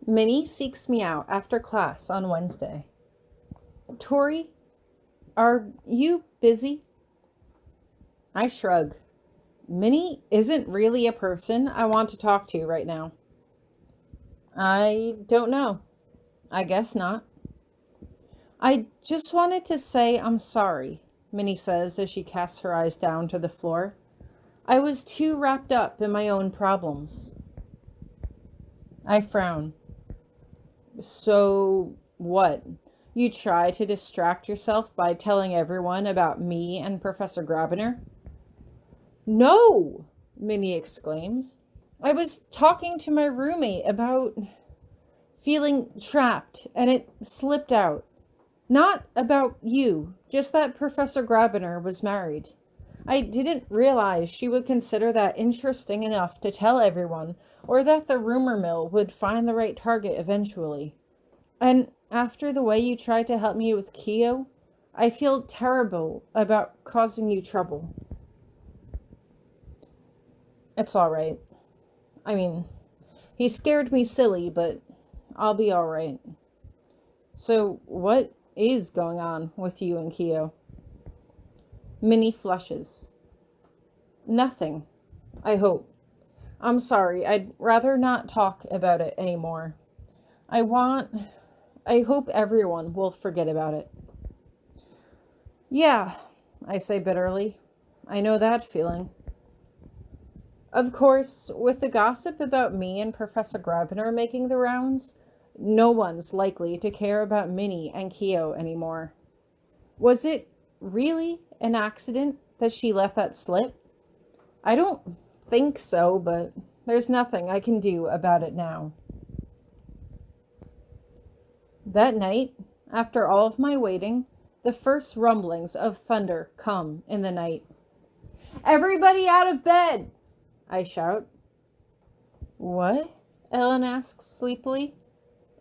Minnie seeks me out after class on Wednesday. Tori, are you busy? I shrug. Minnie isn't really a person I want to talk to right now. I don't know. I guess not. I just wanted to say I'm sorry, Minnie says as she casts her eyes down to the floor. I was too wrapped up in my own problems. I frown. So, what? You try to distract yourself by telling everyone about me and Professor Grabiner? No! Minnie exclaims. I was talking to my roommate about feeling trapped, and it slipped out. Not about you, just that Professor Grabiner was married. I didn't realize she would consider that interesting enough to tell everyone, or that the rumor mill would find the right target eventually. And after the way you tried to help me with Keo, I feel terrible about causing you trouble. It's all right. I mean, he scared me silly, but I'll be all right. So, what is going on with you and Keo? Minnie flushes. Nothing, I hope. I'm sorry, I'd rather not talk about it anymore. I hope everyone will forget about it. Yeah, I say bitterly. I know that feeling. Of course, with the gossip about me and Professor Grabiner making the rounds, no one's likely to care about Minnie and Keo anymore. Was it really an accident that she let that slip? I don't think so, but there's nothing I can do about it now. That night, after all of my waiting, the first rumblings of thunder come in the night. Everybody out of bed! I shout. What? Ellen asks sleepily.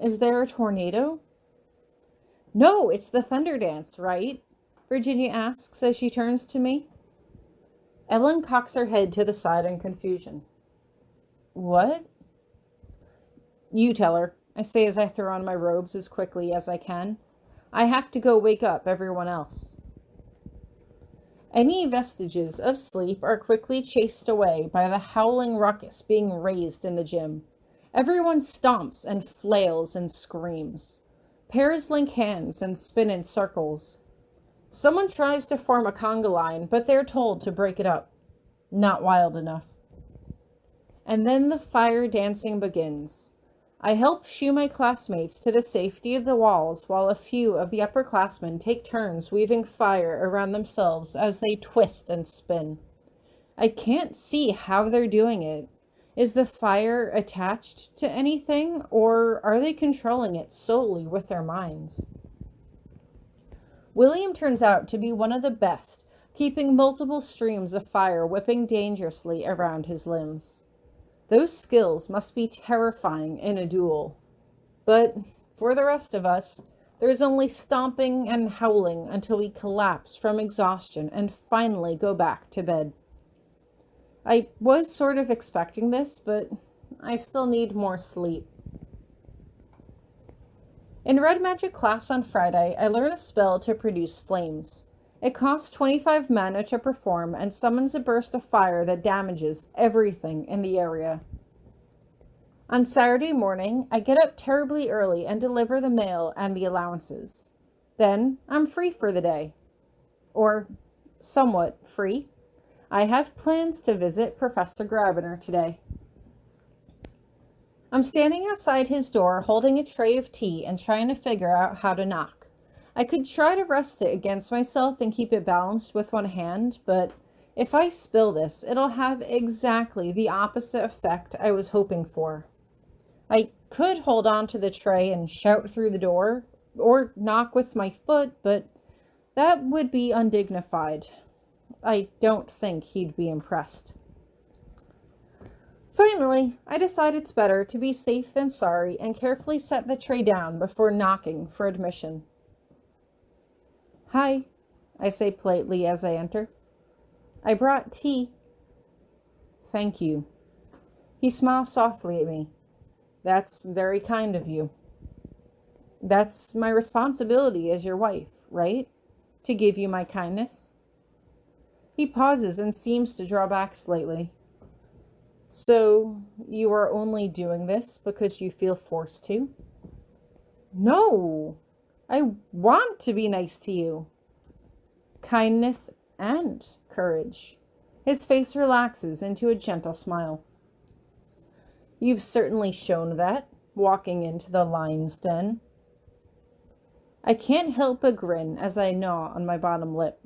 Is there a tornado? No, it's the thunder dance, right? Virginia asks as she turns to me. Ellen cocks her head to the side in confusion. What? You tell her, I say as I throw on my robes as quickly as I can. I have to go wake up everyone else. Any vestiges of sleep are quickly chased away by the howling ruckus being raised in the gym. Everyone stomps and flails and screams. Pairs link hands and spin in circles. Someone tries to form a conga line, but they're told to break it up. Not wild enough. And then the fire dancing begins. I help shoo my classmates to the safety of the walls while a few of the upperclassmen take turns weaving fire around themselves as they twist and spin. I can't see how they're doing it. Is the fire attached to anything, or are they controlling it solely with their minds? William turns out to be one of the best, keeping multiple streams of fire whipping dangerously around his limbs. Those skills must be terrifying in a duel. But for the rest of us, there's only stomping and howling until we collapse from exhaustion and finally go back to bed. I was sort of expecting this, but I still need more sleep. In Red Magic class on Friday, I learn a spell to produce flames. It costs 25 mana to perform and summons a burst of fire that damages everything in the area. On Saturday morning, I get up terribly early and deliver the mail and the allowances. Then I'm free for the day. Or somewhat free. I have plans to visit Professor Grabiner today. I'm standing outside his door holding a tray of tea and trying to figure out how to knock. I could try to rest it against myself and keep it balanced with one hand, but if I spill this, it'll have exactly the opposite effect I was hoping for. I could hold on to the tray and shout through the door, or knock with my foot, but that would be undignified. I don't think he'd be impressed. Finally, I decide it's better to be safe than sorry and carefully set the tray down before knocking for admission. Hi, I say politely as I enter. I brought tea. Thank you. He smiles softly at me. That's very kind of you. That's my responsibility as your wife, right? To give you my kindness. He pauses and seems to draw back slightly. So, you are only doing this because you feel forced to? No, I want to be nice to you. Kindness and courage. His face relaxes into a gentle smile. You've certainly shown that, walking into the lion's den. I can't help but grin as I gnaw on my bottom lip.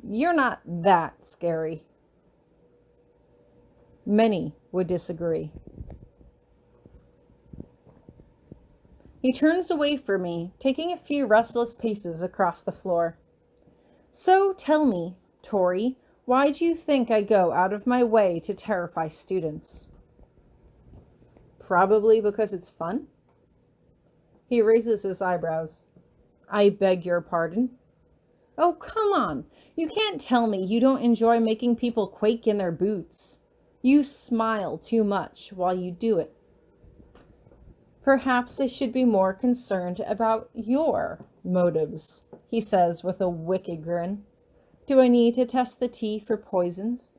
You're not that scary. Many would disagree. He turns away from me, taking a few restless paces across the floor. So tell me, Tori, why do you think I go out of my way to terrify students? Probably because it's fun? He raises his eyebrows. I beg your pardon? Oh, come on. You can't tell me you don't enjoy making people quake in their boots. You smile too much while you do it. Perhaps I should be more concerned about your motives, he says with a wicked grin. Do I need to test the tea for poisons?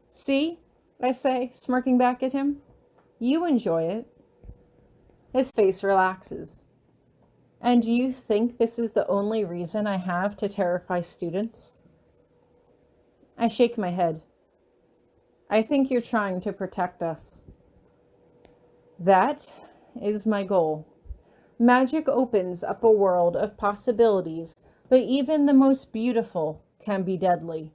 See, I say, smirking back at him. You enjoy it. His face relaxes. And do you think this is the only reason I have to terrify students? I shake my head. I think you're trying to protect us. That is my goal. Magic opens up a world of possibilities, but even the most beautiful can be deadly.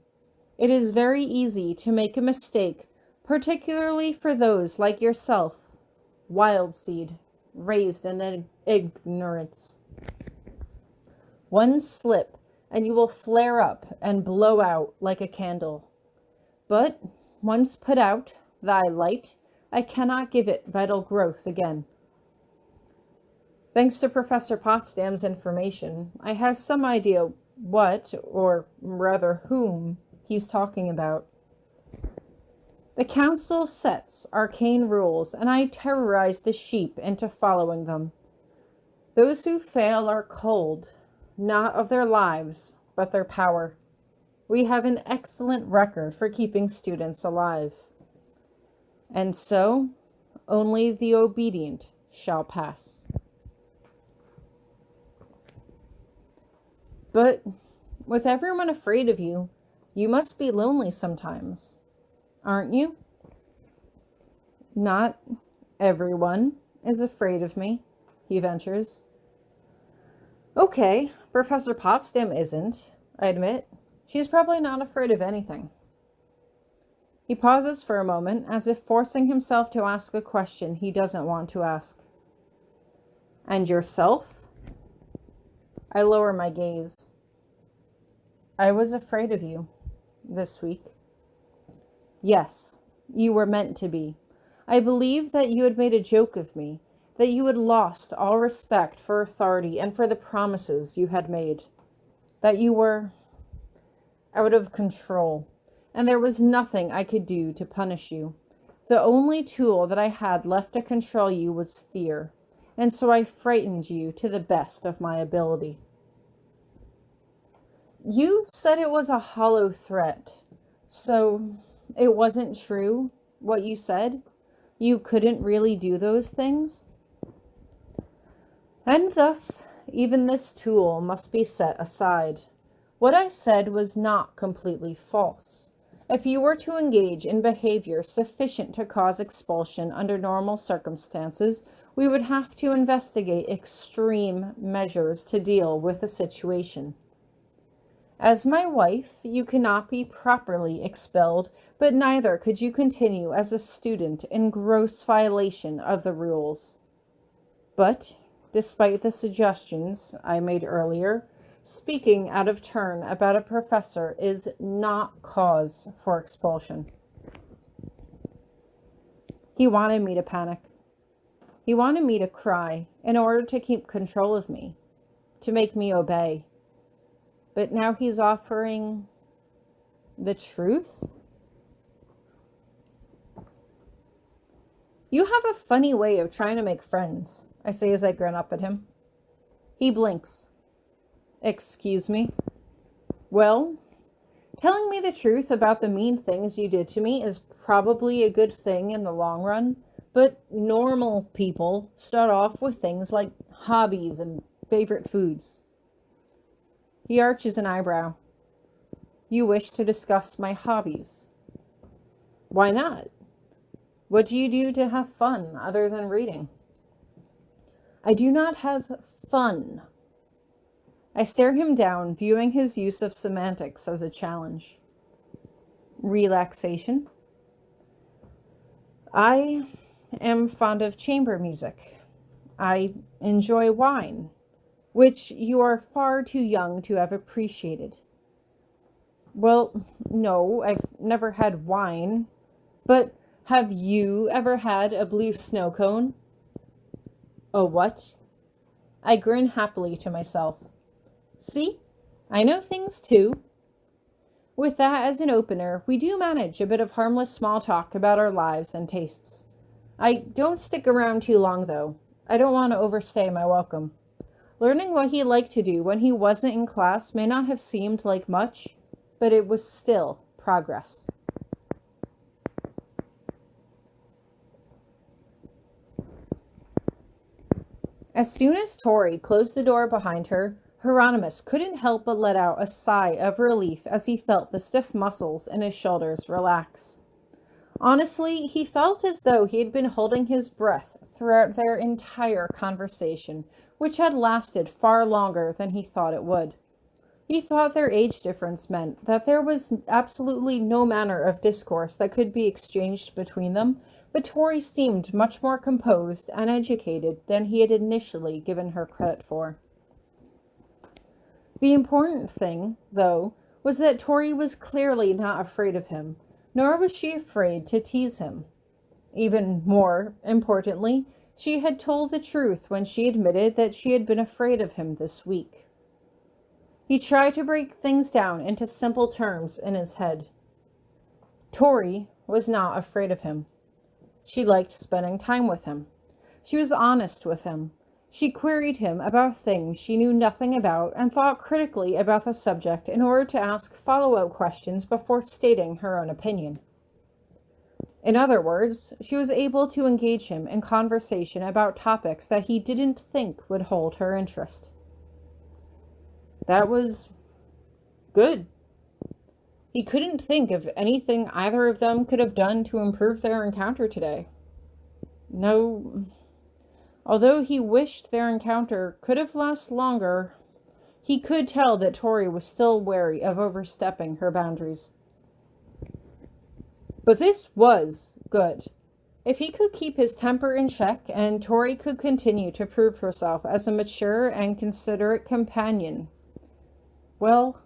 It is very easy to make a mistake, particularly for those like yourself, wild seed, raised in ignorance. One slip, and you will flare up and blow out like a candle. But once put out, thy light, I cannot give it vital growth again. Thanks to Professor Potsdam's information, I have some idea what, or rather whom, he's talking about. The council sets arcane rules, and I terrorize the sheep into following them. Those who fail are cold, not of their lives, but their power. We have an excellent record for keeping students alive. And so, only the obedient shall pass. But with everyone afraid of you, you must be lonely sometimes, aren't you? Not everyone is afraid of me, he ventures. Okay, Professor Potsdam isn't, I admit. She's probably not afraid of anything. He pauses for a moment, as if forcing himself to ask a question he doesn't want to ask. And yourself? I lower my gaze. I was afraid of you this week. Yes, you were meant to be. I believed that you had made a joke of me, that you had lost all respect for authority and for the promises you had made, that you were out of control, and there was nothing I could do to punish you. The only tool that I had left to control you was fear, and so I frightened you to the best of my ability. You said it was a hollow threat, so it wasn't true what you said? You couldn't really do those things? And thus, even this tool must be set aside. What I said was not completely false. If you were to engage in behavior sufficient to cause expulsion under normal circumstances, we would have to investigate extreme measures to deal with the situation. As my wife, you cannot be properly expelled, but neither could you continue as a student in gross violation of the rules. But, despite the suggestions I made earlier, speaking out of turn about a professor is not cause for expulsion. He wanted me to panic. He wanted me to cry in order to keep control of me, to make me obey. But now he's offering the truth? You have a funny way of trying to make friends, I say as I grin up at him. He blinks. Excuse me? Well, telling me the truth about the mean things you did to me is probably a good thing in the long run, but normal people start off with things like hobbies and favorite foods. He arches an eyebrow. You wish to discuss my hobbies. Why not? What do you do to have fun other than reading? I do not have fun. I stare him down, viewing his use of semantics as a challenge. Relaxation. I am fond of chamber music. I enjoy wine, which you are far too young to have appreciated. Well, no, I've never had wine, but have you ever had a blue snow cone? A what? I grin happily to myself. See, I know things too. With that as an opener, we do manage a bit of harmless small talk about our lives and tastes. I don't stick around too long, though. I don't want to overstay my welcome. Learning what he liked to do when he wasn't in class may not have seemed like much, but it was still progress. As soon as Tori closed the door behind her, Hieronymous couldn't help but let out a sigh of relief as he felt the stiff muscles in his shoulders relax. Honestly, he felt as though he had been holding his breath throughout their entire conversation, which had lasted far longer than he thought it would. He thought their age difference meant that there was absolutely no manner of discourse that could be exchanged between them, but Tori seemed much more composed and educated than he had initially given her credit for. The important thing, though, was that Tori was clearly not afraid of him, nor was she afraid to tease him. Even more importantly, she had told the truth when she admitted that she had been afraid of him this week. He tried to break things down into simple terms in his head. Tori was not afraid of him. She liked spending time with him. She was honest with him. She queried him about things she knew nothing about and thought critically about the subject in order to ask follow-up questions before stating her own opinion. In other words, she was able to engage him in conversation about topics that he didn't think would hold her interest. That was good. He couldn't think of anything either of them could have done to improve their encounter today. No, although he wished their encounter could have lasted longer, he could tell that Tori was still wary of overstepping her boundaries. But this was good. If he could keep his temper in check and Tori could continue to prove herself as a mature and considerate companion, well,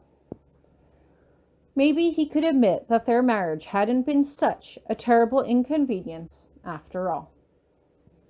maybe he could admit that their marriage hadn't been such a terrible inconvenience after all.